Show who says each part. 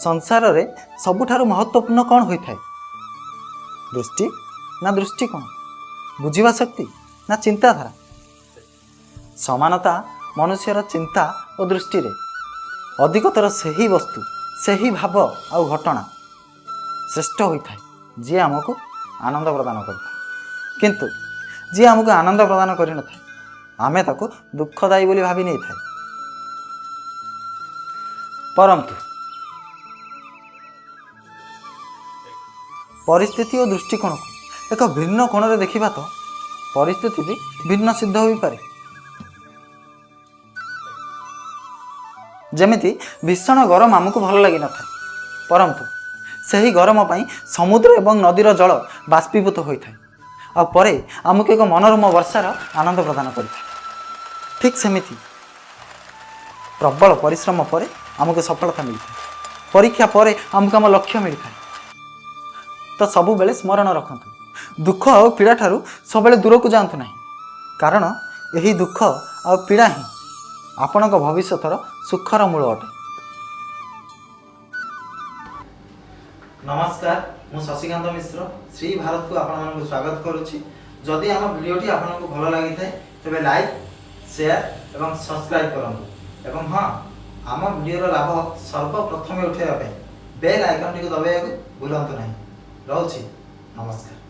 Speaker 1: संसार रे सबुठारु महत्वपूर्ण कौन होता है? दृष्टि ना दृष्टिकोण, बुझिबा शक्ति ना चिंताधारा? समानता मनुष्यर चिंता और दृष्टि रे अधिकतर सही वस्तु सही भाव आउ घटना श्रेष्ठ होता है जी आमको आनंद प्रदान करता है। किंतु जी आमको आनंद प्रदान कर आमे ताको दुखदायी बोली भावी नहीं था। परंतु परिस्थिति और दृष्टिकोण को एक भिन्न कोण रे देखिबा तो परिस्थिति भी भिन्न सिद्ध हो पारे। जमिति भीषण गरम आमको भल लगी न था, परंतु सही गरम पाई समुद्र एवं नदीर जल बाष्पीभूत होता है और परे आमको एक मनोरम वर्षार आनंद प्रदान करता है। ठीक सेमिति प्रबल परिश्रम पर आमको सफलता मिलता है, परीक्षा पर आमको आम लक्ष्य मिलता है। तो सबु बेले स्मरण रखंतु, दुख और पीड़ा ठारू सबले दूर को जातु नहीं, कारण यही दुख और पीड़ा ही आपण भविष्यतर सुखर मूल अटे। नमस्कार, मु शशिकांत मिश्र श्री भारत को आपण स्वागत करुच्ची। जदि आम भिडियोटी आपको भल लगी था तेज लाइक शेयर एवं सब्सक्राइब करूँ एवं हाँ आम भिडियोर लाभ सर्वप्रथमे उठाइबा बेल आइकन टी दबाइବାକୁ भूलु नहीं। रहुछि, नमस्कार।